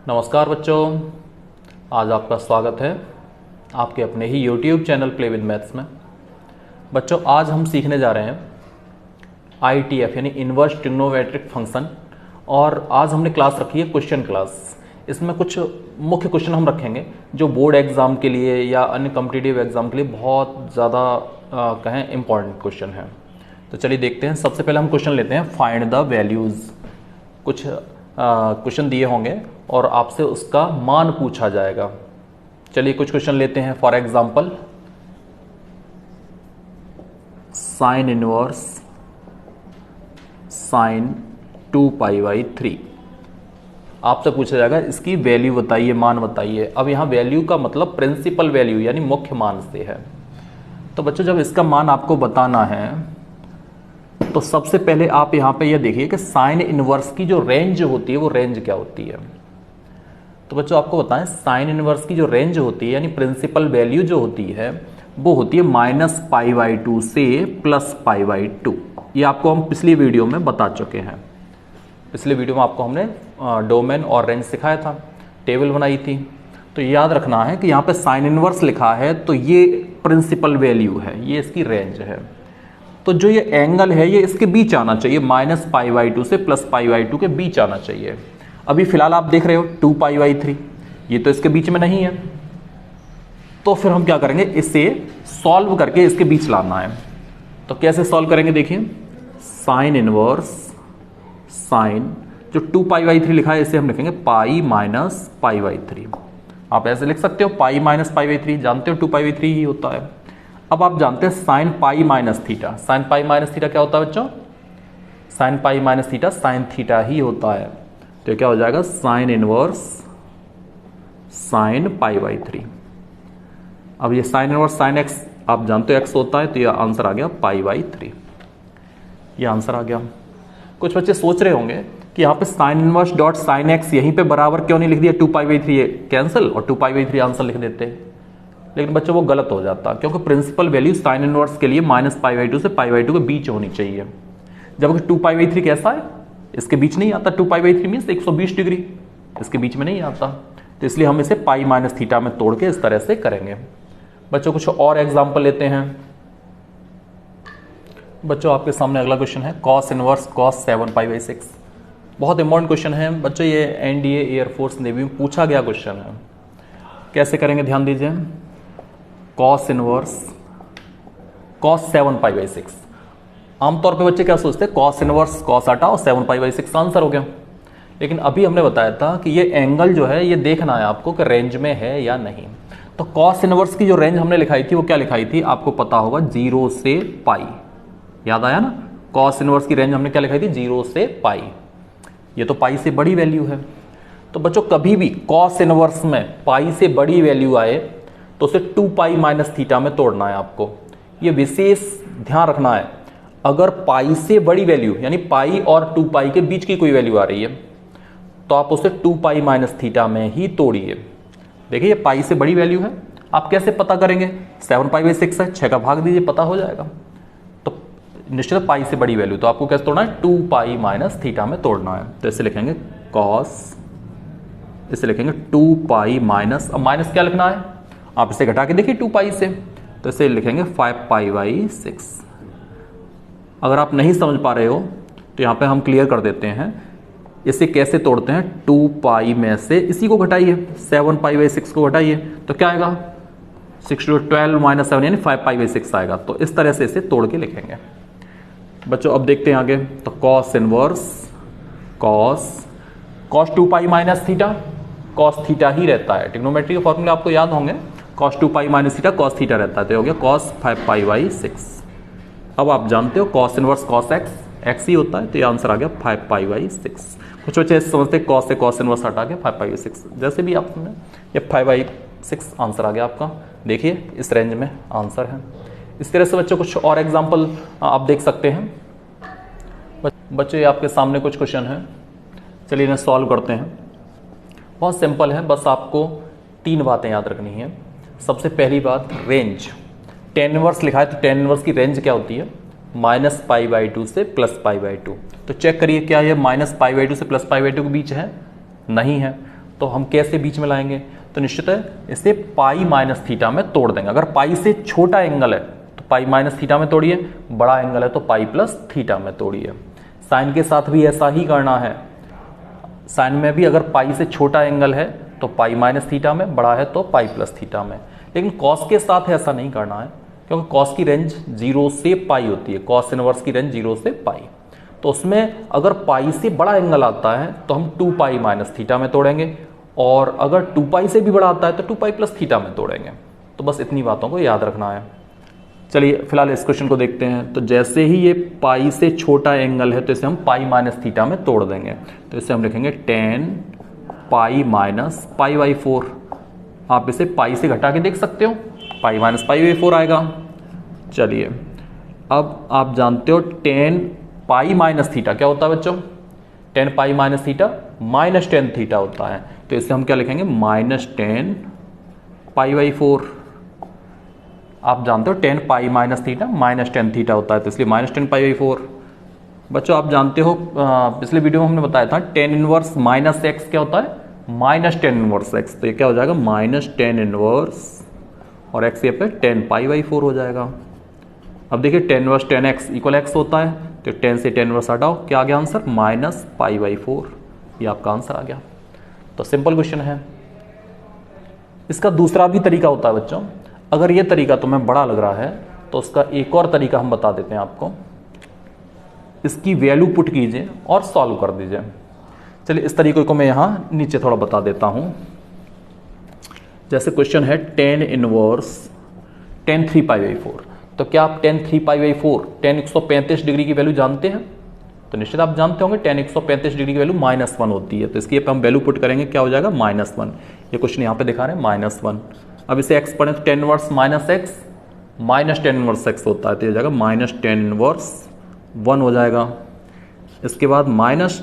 नमस्कार बच्चों, आज आपका स्वागत है आपके अपने ही YouTube channel play with maths में। बच्चों, आज हम सीखने जा रहे हैं ITF यानी इन्वर्स ट्रिग्नोमेट्रिक फंक्शन, और आज हमने क्लास रखी है क्वेश्चन क्लास। इसमें कुछ मुख्य क्वेश्चन हम रखेंगे जो बोर्ड एग्जाम के लिए या अन्य कॉम्पिटिटिव एग्जाम के लिए बहुत ज़्यादा कहें इम्पॉर्टेंट क्वेश्चन है। तो चलिए देखते हैं। सबसे पहले हम क्वेश्चन लेते हैं, फाइंड द वैल्यूज़। कुछ क्वेश्चन दिए होंगे और आपसे उसका मान पूछा जाएगा। चलिए कुछ क्वेश्चन लेते हैं। For example, sine inverse sine 2π/3 आपसे पूछा जाएगा, इसकी वैल्यू बताइए, मान बताइए। अब यहाँ वैल्यू का मतलब प्रिंसिपल वैल्यू यानी मुख्य मान से है। तो बच्चों, जब इसका मान आपको बताना है तो सबसे पहले आप यहाँ पे ये देखिए कि साइन इनवर्स की जो रेंज होती है वो रेंज क्या होती है। तो बच्चों आपको बताएं, साइन इनवर्स की जो रेंज होती है यानी प्रिंसिपल वैल्यू जो होती है वो होती है -π/2 से +π/2। ये आपको हम पिछली वीडियो में बता चुके हैं। पिछले वीडियो में आपको हमने डोमेन और रेंज सिखाया था, टेबल बनाई थी। तो याद रखना है कि यहाँ पे साइन इनवर्स लिखा है तो ये प्रिंसिपल वैल्यू है, ये इसकी रेंज है। तो जो ये एंगल है ये इसके बीच आना चाहिए, -π/2 से +π/2 के बीच आना चाहिए। अभी फिलहाल आप देख रहे हो 2π/3, ये तो इसके बीच में नहीं है। तो फिर हम क्या करेंगे, इसे सॉल्व करके इसके बीच लाना है। तो कैसे सॉल्व करेंगे, देखिए। साइन इनवर्स साइन जो 2π/3 लिखा है इसे हम लिखेंगे π-π/3। आप ऐसे लिख सकते हो, π-π/3, जानते हो 2π/3 ही होता है। अब आप जानते हैं साइन π-θ। साइन π-θ क्या होता है बच्चों? साइन π-θ साइन थीटा ही होता है। तो क्या हो जाएगा, साइन इनवर्स साइन π/3। अब ये साइन इनवर्स साइन x आप जानते हो x होता है, तो ये आंसर आ गया π/3। ये आंसर आ गया। कुछ बच्चे सोच रहे होंगे कि यहाँ पे sine inverse dot sine x यहीं पे बराबर क्यों नहीं लिख दिया, 2π/3 कैंसिल और 2π/3 आंसर लिख देते। लेकिन बच्चों वो गलत हो जाता, क्योंकि प्रिंसिपल वैल्यू साइन इनवर्स के लिए -π/2 से π/2 के बीच होनी चाहिए। जबकि 2π/3 कैसा है, इसके बीच नहीं आता। 2π/3 मीन्स 120 डिग्री, इसके बीच में नहीं आता। तो इसलिए हम इसे π-θ में तोड़ के इस तरह से करेंगे। बच्चों कुछ और एग्जाम्पल लेते हैं। बच्चों आपके सामने अगला क्वेश्चन है, cos इनवर्स cos 7π/6। बहुत इंपॉर्टेंट क्वेश्चन है बच्चों, ये NDA एयरफोर्स नेवी में पूछा गया क्वेश्चन है। कैसे करेंगे, ध्यान दीजिए। cos inverse cos 7π/6। आमतौर पे बच्चे क्या सोचते हैं, cos इनवर्स cos हटाओ 7π/6 आंसर हो गया। लेकिन अभी हमने बताया था कि ये एंगल जो है ये देखना है आपको कि रेंज में है या नहीं। तो cos इनवर्स की जो रेंज हमने लिखाई थी वो क्या लिखाई थी, आपको पता होगा 0 से π। याद आया ना, cos इनवर्स की रेंज हमने क्या लिखाई थी, 0 से π। ये तो π से बड़ी वैल्यू है। तो बच्चों कभी भी cos इनवर्स में π से बड़ी वैल्यू आए तो उसे 2π-θ में तोड़ना है आपको। ये विशेष ध्यान रखना है। अगर π से बड़ी वैल्यू यानी π और 2π के बीच की कोई वैल्यू आ रही है तो आप उसे 2π-θ में ही तोड़िए। देखिए ये π से बड़ी वैल्यू है, आप कैसे पता करेंगे, 7π/6 है, 6 का भाग दीजिए, पता हो जाएगा। तो निश्चित π से बड़ी वैल्यू तो आपको कैसे तोड़ना है, 2π-θ में तोड़ना है। तो इसे लिखेंगे cos, इसे लिखेंगे 2π- अब माइनस क्या लिखना है, आप इसे घटा के देखिए 2π से, तो इसे लिखेंगे 5π/6। अगर आप नहीं समझ पा रहे हो तो यहाँ पे हम क्लियर कर देते हैं। इसे कैसे तोड़ते हैं, 2π में से इसी को घटाइए, 7π/6 को घटाइए, तो क्या आएगा, 6 × 12 - 7 यानी 5π/6 आएगा। तो इस तरह से इसे तोड़ के लिखेंगे। बच्चों अब देखते हैं आगे। तो cos inverse cos 2π-θ cos theta ही रहता है। ट्रिग्नोमेट्री के फॉर्मूले आपको याद होंगे, cos 2π-θ cos थीटा रहता है, तो हो गया cos 5π/6। अब आप जानते हो cos इनवर्स cos x ही होता है, तो ये आंसर आ गया 5π/6। कुछ बच्चे समझते हैं cos से cos इनवर्स हटा के 5π/6, जैसे भी आप समझे, ये 5/6 आंसर आ गया आपका। देखिए इस रेंज में आंसर है। इस तरह से बच्चों कुछ और एग्जाम्पल आप देख सकते हैं। बच्चों ये आपके सामने कुछ क्वेश्चन है, चलिए इन्हें सॉल्व करते हैं। बहुत सिंपल है, बस आपको 3 बातें याद रखनी है। सबसे पहली बात, रेंज। tan इनवर्स लिखा है तो tan इनवर्स की रेंज क्या होती है, -π/2 से +π/2। तो चेक करिए क्या ये -π/2 से +π/2 के बीच है, नहीं है। तो हम कैसे बीच में लाएंगे, तो निश्चित है इसे पाई माइनस थीटा में तोड़ देंगे। अगर पाई से छोटा एंगल है तो पाई माइनस थीटा में तोड़िए, बड़ा एंगल है तो पाई प्लस थीटा में तोड़िए। साइन के साथ भी ऐसा ही करना है। साइन में भी अगर पाई से छोटा एंगल है तो पाई माइनस थीटा में, बड़ा है तो पाई प्लस थीटा में। लेकिन कॉस के साथ ऐसा नहीं करना है, क्योंकि कॉस की रेंज 0 से पाई होती है। कॉस इनवर्स की रेंज 0 से पाई, तो उसमें अगर पाई से बड़ा एंगल आता है तो हम 2 पाई माइनस थीटा में तोड़ेंगे, और अगर 2 पाई से भी बड़ा आता है तो 2 पाई प्लस थीटा में तोड़ेंगे। तो बस इतनी बातों को याद रखना है। चलिए फिलहाल इस क्वेश्चन को देखते हैं। तो जैसे ही ये पाई से छोटा एंगल है तो इसे हम पाई माइनस थीटा में तोड़ देंगे। तो इसे हम लिखेंगे 10 पाई माइनस पाई बाई 4। आप इसे पाई से घटा के देख सकते हो, पाई माइनस पाई बाई 4 आएगा। चलिए अब आप जानते हो 10 पाई माइनस थीटा क्या होता है बच्चों, 10 pi minus theta minus 10 theta होता है। तो इसे हम क्या लिखेंगे, माइनस 10 पाई बाई 4। आप जानते हो 10 pi minus theta minus 10 theta होता है, तो इसलिए माइनस 10 पाई बाई 4। बच्चों आप जानते हो पिछले वीडियो में हमने बताया था 10 इनवर्स माइनस एक्स क्या होता है, माइनस 10 इनवर्स एक्स। तो ये क्या हो जाएगा, माइनस 10 इनवर्स और एक्स ये पे 10 पाई बाई 4 हो जाएगा। अब देखिए 10 इनवर्स 10 एक्स इक्वल एक्स होता है, तो 10 से 10 इनवर्स हटाओ, क्या आ गया आंसर, माइनस पाई बाई 4। ये आपका आंसर आ गया। तो सिंपल क्वेश्चन है। इसका दूसरा भी तरीका होता है बच्चों। अगर ये तरीका तुम्हें बड़ा लग रहा है तो उसका एक और तरीका हम बता देते हैं आपको। इसकी वैल्यू पुट कीजिए और सॉल्व कर दीजिए। चलिए इस तरीके को मैं यहां नीचे थोड़ा बता देता हूं। जैसे क्वेश्चन है 10 इनवर्स 10 3 पाई बाई 4। तो क्या आप 10 3 पाई बाई 4 10 135 डिग्री की वैल्यू जानते हैं? तो निश्चित आप जानते होंगे 10 135 डिग्री की वैल्यू -1 होती है। तो इसकी हम वैल्यू पुट करेंगे, क्या हो जाएगा, -1। ये क्वेश्चन यहाँ पे दिखा रहे हैं -1। अब इसे एक्स पढ़ें तो 10 inverse minus x minus 10 inverse x होता है, तो ये हो जाएगा माइनस 10 इनवर्स 1 हो जाएगा। इसके बाद माइनस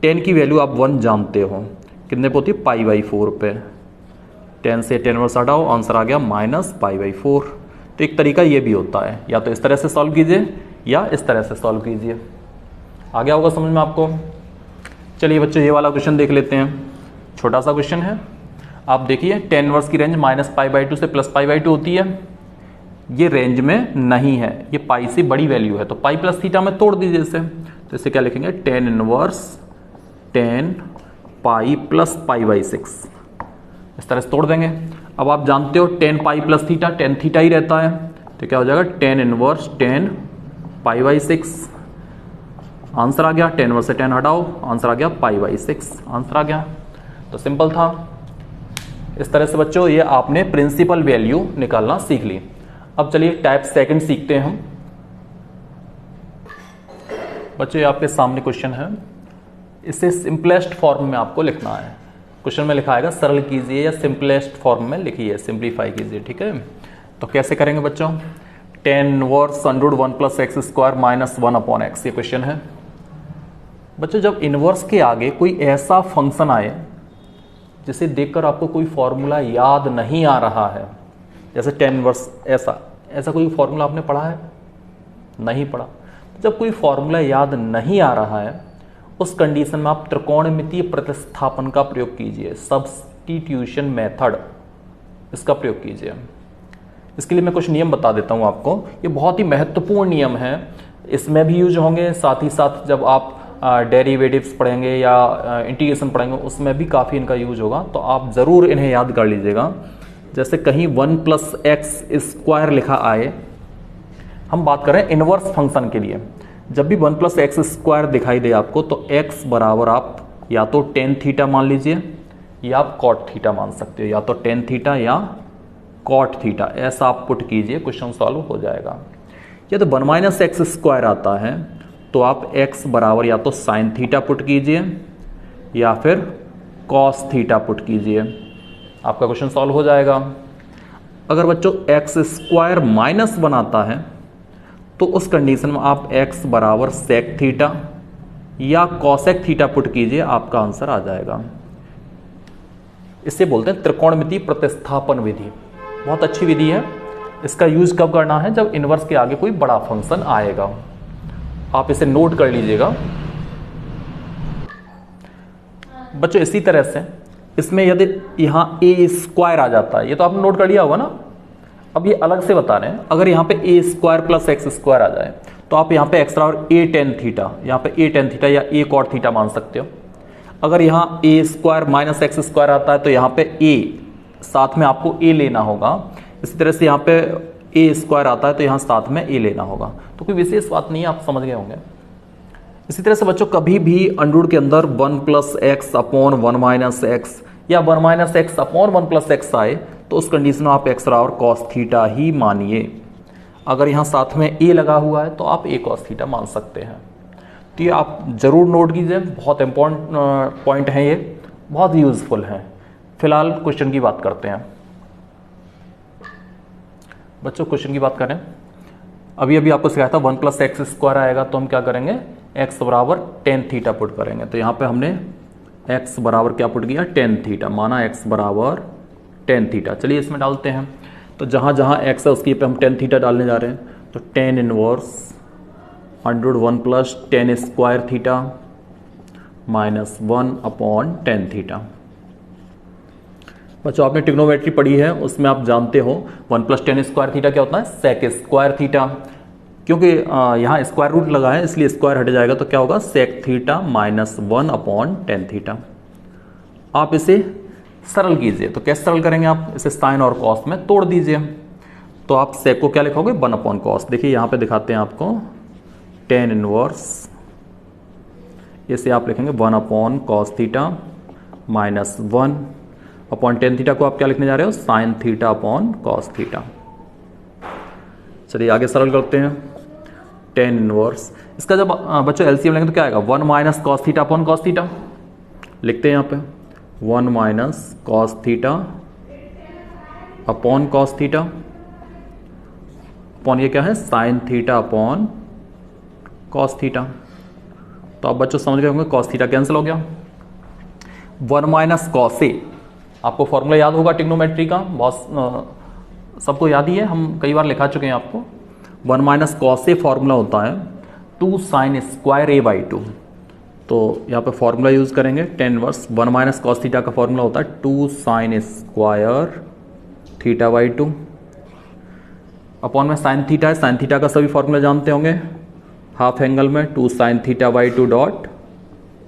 10 की वैल्यू आप 1 जानते हो, कितने पे होती है, पाई बाई 4 पे। 10 से 10 इनवर्स हटाओ, आंसर आ गया माइनस पाई बाई 4। तो एक तरीका ये भी होता है, या तो इस तरह से सॉल्व कीजिए या इस तरह से सॉल्व कीजिए। आ गया होगा समझ में आपको। चलिए बच्चों ये वाला क्वेश्चन देख लेते हैं। छोटा सा क्वेश्चन है। आप देखिए 10 इनवर्स की रेंज माइनस पाई बाई 2 से प्लस पाई बाई 2 होती है। ये रेंज में नहीं है, ये पाई से बड़ी वैल्यू है, तो पाई प्लस थीटा में तोड़ दीजिए इसे। तो इसे क्या लिखेंगे, 10 inverse 10 pi plus pi by 6। इस तरह से तोड़ देंगे। अब आप जानते हो 10 पाई प्लस थीटा 10 थीटा ही रहता है, तो क्या हो जाएगा 10 इनवर्स 10 पाई बाई 6। आंसर आ गया, 10 इनवर्स से 10 हटाओ, आंसर आ गया पाई बाई 6। आंसर आ गया। तो सिंपल था। इस तरह से बच्चों ये आपने प्रिंसिपल वैल्यू निकालना सीख ली। अब चलिए टाइप सेकंड सीखते हैं हम। बच्चों ये आपके सामने क्वेश्चन है, इसे सिंपलेस्ट फॉर्म में आपको लिखना है। क्वेश्चन में लिखा आएगा सरल कीजिए या सिंपलेस्ट फॉर्म में लिखिए, सिंप्लीफाई कीजिए, ठीक है। तो कैसे करेंगे बच्चों, 10 inverse under 1 plus x square minus 1 upon x, ये क्वेश्चन है। बच्चों जब इनवर्स के आगे कोई ऐसा फंक्शन आए जिसे देखकर आपको कोई फॉर्मूला याद नहीं आ रहा है, जैसे 10 इनवर्स, ऐसा कोई फॉर्मूला आपने पढ़ा है, नहीं पढ़ा। जब कोई फॉर्मूला याद नहीं आ रहा है उस कंडीशन में आप त्रिकोणमितीय प्रतिस्थापन का प्रयोग कीजिए, सब्स्टिट्यूशन मेथड, इसका प्रयोग कीजिए। इसके लिए मैं कुछ नियम बता देता हूं आपको। ये बहुत ही महत्वपूर्ण नियम है, इसमें भी यूज होंगे, साथ ही साथ जब आप डेरिवेटिव्स पढ़ेंगे या इंटीग्रेशन पढ़ेंगे उसमें भी काफ़ी इनका यूज होगा, तो आप ज़रूर इन्हें याद कर लीजिएगा। जैसे कहीं 1 प्लस एक्स स्क्वायर लिखा आए, हम बात करें इनवर्स फंक्शन के लिए, जब भी 1 प्लस एक्स स्क्वायर दिखाई दे आपको तो x बराबर आप या तो टेन थीटा मान लीजिए या आप कॉट थीटा मान सकते हो, या तो टेन थीटा या कॉट थीटा, ऐसा आप पुट कीजिए, क्वेश्चन सॉल्व हो जाएगा। या तो 1 माइनस एक्स स्क्वायर आता है तो आप x बराबर या तो साइन थीटा पुट कीजिए या फिर कॉस थीटा पुट कीजिए, आपका क्वेश्चन सॉल्व हो जाएगा। अगर बच्चों एक्स स्क्वायर माइनस 1 आता है तो उस कंडीशन में आप x बराबर सेक थीटा या कॉसेक थीटा पुट कीजिए, आपका आंसर आ जाएगा। इसे बोलते हैं त्रिकोणमितीय प्रतिस्थापन विधि, बहुत अच्छी विधि है। इसका यूज कब करना है, जब इनवर्स के आगे कोई बड़ा फंक्शन आएगा। आप इसे नोट कर लीजिएगा। बच्चों इसी तरह से इसमें यदि यहाँ ए स्क्वायर आ जाता है, ये तो आपने नोट कर लिया होगा ना, अब ये अलग से बता रहे हैं, अगर यहाँ पे ए स्क्वायर प्लस एक्स स्क्वायर आ जाए तो आप यहाँ पे एक्स्ट्रा और ए टेन थीटा, यहाँ पे ए टेन थीटा या ए कॉट थीटा मान सकते हो। अगर यहाँ ए स्क्वायर माइनस एक्स स्क्वायर आता है तो यहाँ पे ए साथ में आपको ए लेना होगा। इसी तरह से यहाँ पे ए स्क्वायर आता है तो यहाँ साथ में ए लेना होगा। तो कोई विशेष बात नहीं है, आप समझ गए होंगे। इसी तरह से बच्चों कभी भी अंडररूट के अंदर 1 plus x upon 1 minus x या 1 minus x upon 1 plus x आए तो उस कंडीशन में आप एक्स्ट्रा और कॉस थीटा ही मानिए। अगर यहाँ साथ में ए लगा हुआ है तो आप ए कॉस थीटा मान सकते हैं। तो ये आप जरूर नोट कीजिए, बहुत इंपॉर्टेंट पॉइंट है, ये बहुत यूजफुल है। फिलहाल क्वेश्चन की बात करते हैं बच्चों, क्वेश्चन की बात करें। अभी अभी आपको सिखाया था 1 प्लस एक्स स्क्वायर आएगा तो हम क्या करेंगे, x बराबर टेन थीटा पुट करेंगे। तो यहाँ पे हमने x बराबर क्या पुट किया, टेन थीटा, माना x बराबर टेन थीटा। चलिए इसमें डालते हैं। तो जहाँ जहाँ x है उसकी पे हम टेन थीटा डालने जा रहे हैं। तो tan inverse under 1 plus ten square theta minus 1 upon tan theta. बच्चों आपने ट्रिग्नोमेट्री पढ़ी है, उसमें आप जानते हो 1 प्लस टेन स्क्वायर थीटा क्या होता है, सेक स्क्वायर थीटा। क्योंकि यहाँ स्क्वायर रूट लगा है इसलिए स्क्वायर हट जाएगा तो क्या होगा, sec theta minus 1 upon tan theta. आप इसे सरल कीजिए। तो कैसे सरल करेंगे आप, इसे साइन और कॉस में तोड़ दीजिए। तो आप सेक को क्या लिखोगे, 1 अपॉन कॉस। देखिए यहाँ पे दिखाते हैं आपको, टेन इनवर्स, इसे आप लिखेंगे 1 upon cos theta minus 1 upon tan theta को आप क्या लिखने जा रहे हो, sign theta upon cos theta. चलिए आगे सरल करते हैं। टेन इनवर्स, इसका जब बच्चों एलसीएम लेंगे तो क्या आएगा, 1 minus cos theta upon cos theta. लिखते हैं यहाँ पे 1 minus cos theta upon cos theta upon ये क्या है, sign theta upon cos theta. तो आप बच्चों समझ गए होंगे, कॉस थीटा कैंसिल हो गया। 1 माइनस कॉस ए, आपको फॉर्मूला याद होगा ट्रिग्नोमेट्री का, बहुत सबको याद ही है, हम कई बार लिखा चुके हैं आपको। 1 माइनस कॉस ए फॉर्मूला होता है 2 साइन स्क्वायर ए बाई 2। तो यहाँ पे फॉर्मूला यूज करेंगे ten inverse. 1 minus cos theta का फॉर्मूला होता है 2 sine square theta by 2 upon में साइन थीटा है, साइन थीटा का सभी फॉर्मूला जानते होंगे, हाफ एंगल में 2 sine theta by 2 dot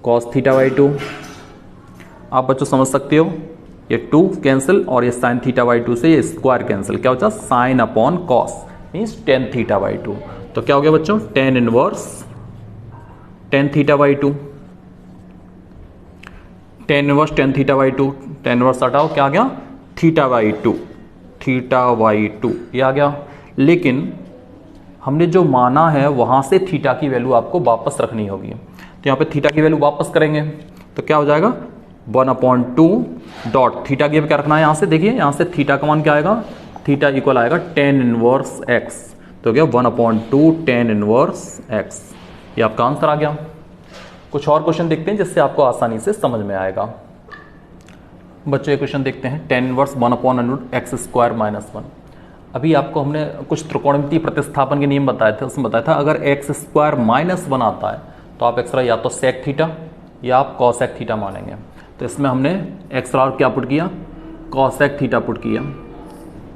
cos theta by 2। आप बच्चों समझ सकते हो, ये 2 कैंसिल और ये साइन थीटा बाई 2 से ये स्क्वायर कैंसिल, क्या होता है, sine upon cos means tan theta by 2। तो क्या हो गया बच्चों, tan inverse tan theta by 2, tan inverse tan theta by 2, tan inverse हटाओ, क्या आ गया, थीटा बाई 2, थीटा बाई 2 ये आ गया। लेकिन हमने जो माना है वहां से थीटा की वैल्यू आपको वापस रखनी होगी। तो यहाँ पे थीटा की वैल्यू वापस करेंगे तो क्या हो जाएगा, 1 अपॉन 2 डॉट थीटा की क्या रखना है, यहाँ से देखिए, यहाँ से थीटा का मान क्या आएगा, थीटा इक्वल आएगा टेन इनवर्स एक्स। तो क्या 1 अपॉन 2 टेन इनवर्स एक्स, ये आपका आंसर आ गया। कुछ और क्वेश्चन देखते हैं जिससे आपको आसानी से समझ में आएगा। बच्चों ये क्वेश्चन देखते हैं, ten inverse 1 upon under x square minus 1। अभी आपको हमने कुछ त्रिकोणमितीय प्रतिस्थापन के नियम बताए थे, उसमें बताया था अगर एक्स स्क्वायर माइनस 1 आता है तो आप एक्स्ट्रा या तो सेक थीटा या आप कॉसेक थीटा मानेंगे। तो इसमें हमने एक्स्ट्रा और क्या पुट किया, कॉसेक थीटा पुट किया।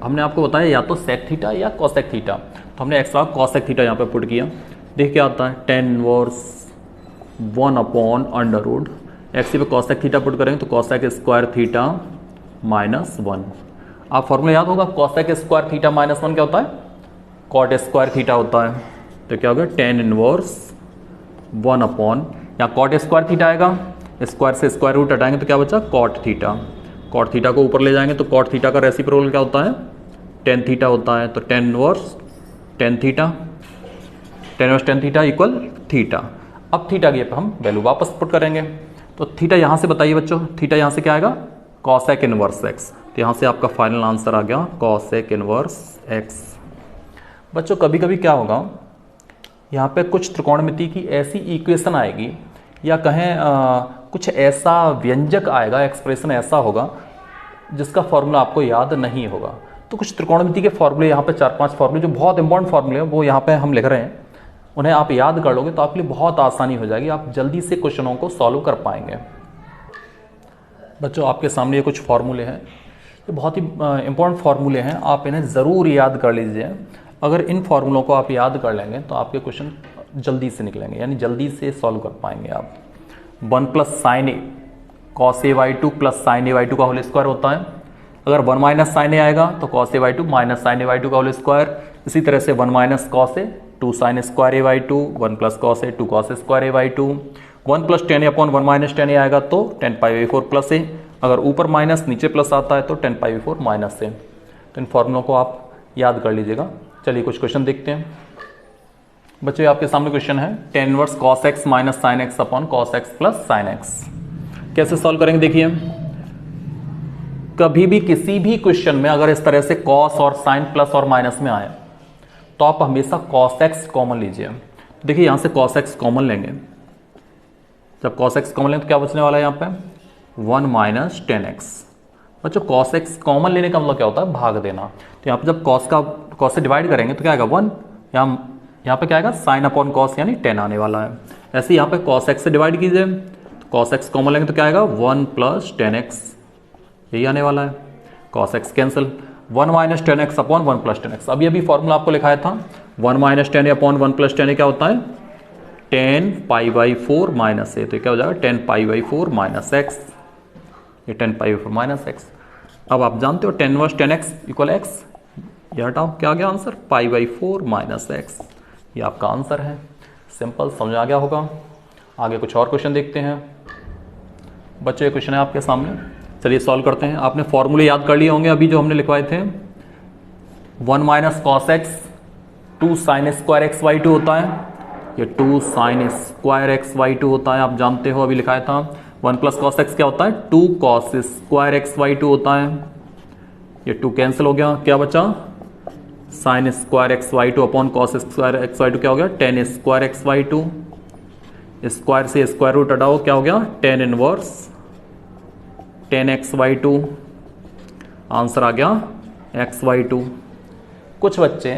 हमने आपको बताया या तो सेक थीटा या कॉसेक थीटा, तो हमने एक्स्ट्रा कॉसेक थीटा यहाँ पे पुट किया। देखिए क्या आता है, tan inverse 1 upon under root x पे कॉसेक थीटा पुट करेंगे तो कॉसेक स्क्वायर थीटा माइनस 1। आप फॉर्मूला याद होगा, कॉसेक स्क्वायर थीटा माइनस 1 क्या होता है, कॉट स्क्वायर थीटा होता है। तो क्या हो गया, टेन इनवर्स 1 अपॉन, या कॉट स्क्वायर थीटा आएगा, स्क्वायर से स्क्वायर रूट हटाएंगे तो क्या बचा, कॉट थीटा। कॉट थीटा को ऊपर ले जाएंगे तो कॉट थीटा का रेसिप्रोकल क्या होता है, टेन थीटा होता है। तो tan inverse tan theta, tan inverse tan theta equal theta. अब थीटा की हम वैल्यू वापस पुट करेंगे। तो थीटा यहाँ से बताइए बच्चों, थीटा यहाँ से क्या आएगा, कॉसेक इनवर्स एक्स। तो यहाँ से आपका फाइनल आंसर आ गया कॉसेक इनवर्स एक्स। बच्चों कभी कभी क्या होगा, यहाँ पे कुछ त्रिकोणमिति की ऐसी इक्वेशन आएगी या कहें कुछ ऐसा व्यंजक आएगा, एक्सप्रेशन ऐसा होगा जिसका फॉर्मूला आपको याद नहीं होगा। तो कुछ त्रिकोणमिति के फॉर्मूले यहाँ पे 4-5 फॉर्मूले जो बहुत इंपॉर्टेंट फॉर्मूले हैं वो यहाँ पे हम लिख रहे हैं, उन्हें आप याद कर लोगे तो आपके लिए बहुत आसानी हो जाएगी, आप जल्दी से क्वेश्चनों को सॉल्व कर पाएंगे। बच्चों आपके सामने ये कुछ फार्मूले हैं, ये बहुत ही इंपॉर्टेंट फार्मूले हैं, आप इन्हें ज़रूर याद कर लीजिए। अगर इन फार्मूलों को आप याद कर लेंगे तो आपके क्वेश्चन जल्दी से निकलेंगे, यानी जल्दी से सॉल्व कर पाएंगे आप। 1 plus sine A cos A y two plus sine A y two का होल स्क्वायर होता है। अगर 1 माइनस साइन ए आएगा तो cos A y two minus sine A y two का होल स्क्वायर। इसी तरह से 1 minus cos A 2 sine square A y two, 1 plus cos A 2 cos square A y two. 1 plus 10 upon 1 minus 10 ए आएगा तो 10 pi by 4 plus ए। अगर ऊपर minus नीचे plus आता है तो 10 पाई बाई 4 माइनस ए। तो इन फॉर्मूलों को आप याद कर लीजिएगा। चलिए कुछ क्वेश्चन देखते हैं। बच्चों आपके सामने क्वेश्चन है tan inverse cos x minus sine x upon cos x plus sine x. कैसे सॉल्व करेंगे देखिए, कभी भी किसी भी क्वेश्चन में अगर इस तरह से cos और sin प्लस और माइनस में आए तो आप हमेशा cos x कॉमन लीजिए। देखिए यहां से cos x कॉमन लेंगे, जब cos x कॉमन लेंगे तो क्या बचने वाला है यहाँ पे 1 माइनस 10x। बच्चों cos x कॉमन लेने का मतलब क्या होता है, भाग देना। तो यहाँ पे जब cos से डिवाइड करेंगे तो क्या आएगा 1, यहाँ पे क्या आएगा साइन अपॉन कॉस यानी 10 आने वाला है। ऐसे यहाँ पे cos x से डिवाइड कीजिए तो cos x कॉमन लेंगे तो क्या आएगा 1 प्लस 10x, यही आने वाला है। cos x cancel, 1 minus 10x upon 1 plus 10x। अभी अभी फॉर्मूला आपको लिखाया था 1 माइनस 10 अपॉन 1 प्लस 10 क्या होता है 10 पाई बाई 4 माइनस ए। तो क्या हो जाएगा 10 पाई बाई 4 माइनस एक्स, ये 10 पाई बाई 4 माइनस एक्स। अब आप जानते हो 10 इनवर्स 10x इक्वल एक्स, ये हटाओ क्या आ गया answer pi by 4 minus x. ये आपका आंसर है। सिंपल, समझ आ गया होगा। आगे कुछ और क्वेश्चन देखते हैं। बच्चों ये क्वेश्चन है आपके सामने, चलिए सॉल्व करते हैं। आपने फॉर्मूले याद कर लिए होंगे अभी जो हमने लिखवाए थे। 1 minus cos x 2 sine square x y two होता है, ये 2 sine square x y two होता है, आप जानते हो अभी लिखाया था। 1 प्लस कॉस एक्स क्या होता है 2 cos square x y two होता है, ये 2 कैंसिल हो गया, क्या बचा sine square x y two upon cos square x y two क्या हो गया 10 square x y two. Square से स्क्वायर रूट हटाओ क्या हो गया 10 inverse 10 x y two. Answer आ गया एक्स वाई टू। कुछ बच्चे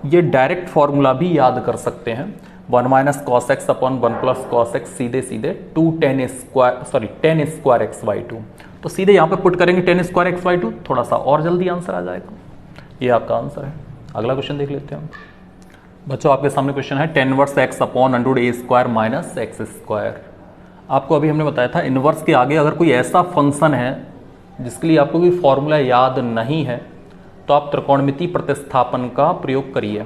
ये डायरेक्ट फॉर्मूला भी याद कर सकते हैं, 1 minus cos x upon 1 plus cos x सीधे सीधे 10 स्क्वायर एक्स वाई टू। तो सीधे यहाँ पे पुट करेंगे 10 स्क्वायर एक्स वाई टू, थोड़ा सा और जल्दी आंसर आ जाएगा। ये आपका आंसर है। अगला क्वेश्चन देख लेते हैं। बच्चों आपके सामने क्वेश्चन है tan inverse x upon under a square minus x square. आपको अभी हमने बताया था इनवर्स के आगे अगर कोई ऐसा फंक्शन है जिसके लिए आपको कोई फॉर्मूला याद नहीं है तो आप त्रिकोणमितीय प्रतिस्थापन का प्रयोग करिए।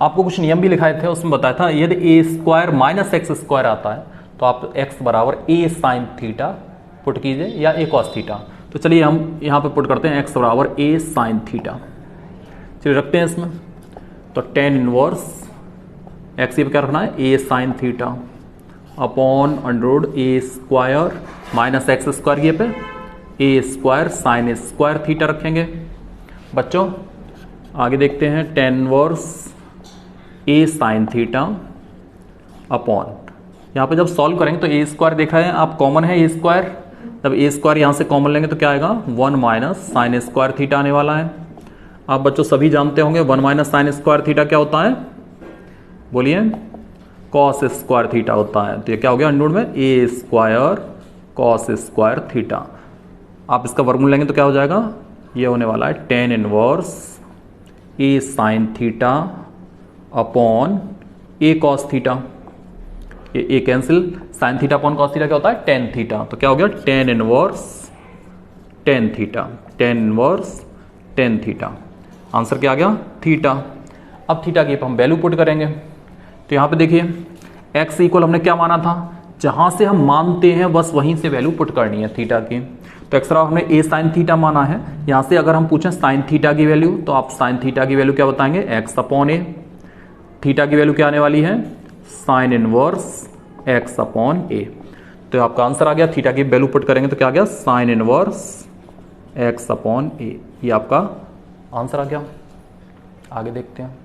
आपको कुछ नियम भी लिखाए थे, उसमें बताया था यदि ए स्क्वायर माइनस एक्स स्क्वायर आता है तो आप x बराबर ए साइन थीटा पुट कीजिए या ए कॉस थीटा। तो चलिए हम यहाँ पे पुट करते हैं x बराबर ए साइन थीटा। चलिए रखते हैं इसमें, तो tan इनवर्स x पे क्या रखना है ए sine theta upon under a square minus x square, ये पे ए स्क्वायर साइन स्क्वायर थीटा रखेंगे। बच्चों आगे देखते हैं tan inverse a sine theta upon, यहाँ पे जब सॉल्व करेंगे तो ए स्क्वायर देख रहे हैं आप कॉमन है ए स्क्वायर, जब ए स्क्वायर यहाँ से कॉमन लेंगे तो क्या आएगा 1 माइनस साइन स्क्वायर थीटा आने वाला है। आप बच्चों सभी जानते होंगे 1 माइनस साइन स्क्वायर थीटा क्या होता है, बोलिए कॉस स्क्वायर थीटा होता है। तो ये क्या हो गया अंडर में ए स्क्वायर कॉस स्क्वायर थीटा। आप इसका वर्गमूल लेंगे तो क्या हो जाएगा, ये होने वाला है tan inverse a sine theta upon a cos theta, ये a cancel, sine theta upon cos theta क्या होता है tan थीटा। तो क्या हो गया tan inverse tan theta, tan inverse tan theta. Answer क्या आ गया थीटा। अब थीटा की हम वैल्यू पुट करेंगे तो यहाँ पे देखिए x इक्वल हमने क्या माना था, जहां से हम मानते हैं बस वहीं से वैल्यू पुट करनी है थीटा की। तो एक्स हमने ए साइन थीटा माना है, यहाँ से अगर हम पूछें साइन थीटा की वैल्यू तो आप साइन थीटा की वैल्यू क्या बताएंगे एक्स अपॉन ए। थीटा की वैल्यू क्या आने वाली है साइन इनवर्स एक्स अपॉन ए। तो आपका आंसर आ गया, थीटा की वैल्यू पुट करेंगे तो क्या आ गया साइन इनवर्स एक्स अपॉन ए, ये आपका आंसर आ गया। आगे देखते हैं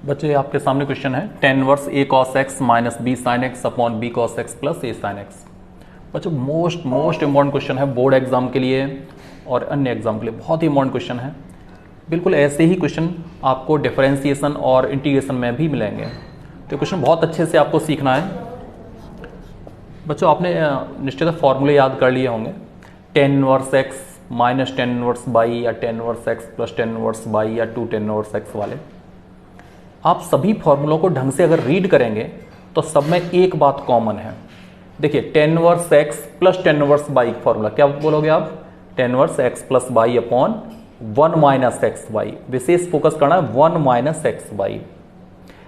बच्चे, आपके सामने क्वेश्चन है tan inverse a cos x minus b sine x upon b cos x plus a sine x. बच्चों मोस्ट इंपॉर्टेंट क्वेश्चन है बोर्ड एग्जाम के लिए और अन्य एग्जाम के लिए, बहुत ही इंपॉर्टेंट क्वेश्चन है। बिल्कुल ऐसे ही क्वेश्चन आपको डिफरेंशिएशन और इंटीग्रेशन में भी मिलेंगे। तो क्वेश्चन बहुत अच्छे से आपको सीखना है। बच्चों आपने निश्चित फॉर्मूले याद कर लिए होंगे, tan inverse x minus tan inverse y या tan inverse x plus tan inverse y या टू टेन इनवर्स एक्स वाले। आप सभी फॉर्मूलों को ढंग से अगर रीड करेंगे तो सब में एक बात कॉमन है। देखिए tan inverse x plus tan inverse y formula क्या बोलोगे आप, tan inverse x plus y upon one minus x y, विशेष फोकस करना है वन माइनस एक्स बाई।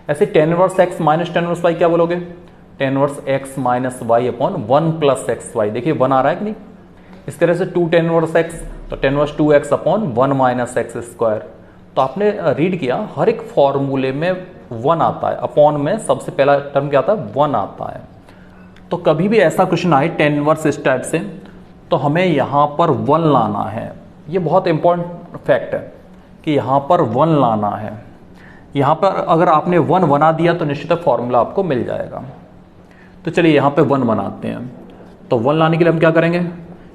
ऐसे tan inverse x minus tan inverse y क्या बोलोगे, tan inverse x minus y upon one plus x y. देखिए one आ रहा है कि नहीं। इस तरह से टू टेन इनवर्स एक्स तो tan inverse two x upon one minus x square. तो आपने रीड किया हर एक फॉर्मूले में वन आता है, अपॉन में सबसे पहला टर्म क्या आता है, वन आता है। तो कभी भी ऐसा क्वेश्चन आए टेन इनवर्स इस टाइप से तो हमें यहां पर वन लाना है। ये बहुत इंपॉर्टेंट फैक्ट है कि यहां पर वन लाना है। यहां पर अगर आपने वन बना दिया तो निश्चित फॉर्मूला आपको मिल जाएगा। तो चलिए यहां पे वन बनाते हैं। तो वन लाने के लिए हम क्या करेंगे,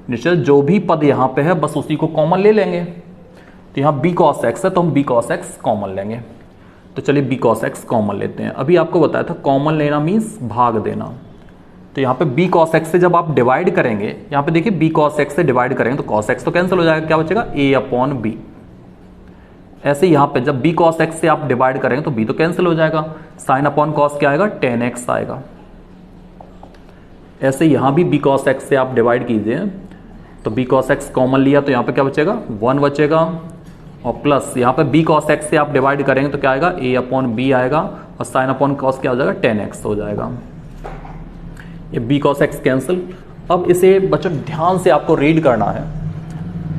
निश्चित जो भी पद यहां पे है बस उसी को कॉमन ले लेंगे। तो यहां बी कॉस एक्स है तो हम बी कॉस एक्स कॉमन लेंगे। तो चलिए बी कॉस एक्स कॉमन लेते हैं। अभी आपको बताया था कॉमन लेना मीन्स भाग देना। तो यहाँ पे बी कॉस एक्स से जब आप डिवाइड करेंगे, यहाँ पे देखिए बी कॉस एक्स से डिवाइड करेंगे तो कॉस एक्स तो कैंसिल हो जाएगा, क्या बचेगा ए अपॉन बी। ऐसे यहाँ पे जब बी कॉस एक्स से आप डिवाइड करेंगे तो बी तो कैंसिल हो जाएगा, साइन अपॉन कॉस क्या आएगा, टेन एक्स आएगा। ऐसे यहां भी बी कॉस एक्स से आप डिवाइड कीजिए तो बी कॉस एक्स कॉमन लिया तो यहाँ पे क्या बचेगा, वन बचेगा। और प्लस यहाँ पे बी कॉस एक्स से आप डिवाइड करेंगे तो क्या आएगा, ए अपॉन बी आएगा और साइन अपॉन कॉस क्या हो जाएगा, टेन एक्स हो जाएगा। ये बी कॉस एक्स कैंसिल। अब इसे बच्चों ध्यान से आपको रीड करना है।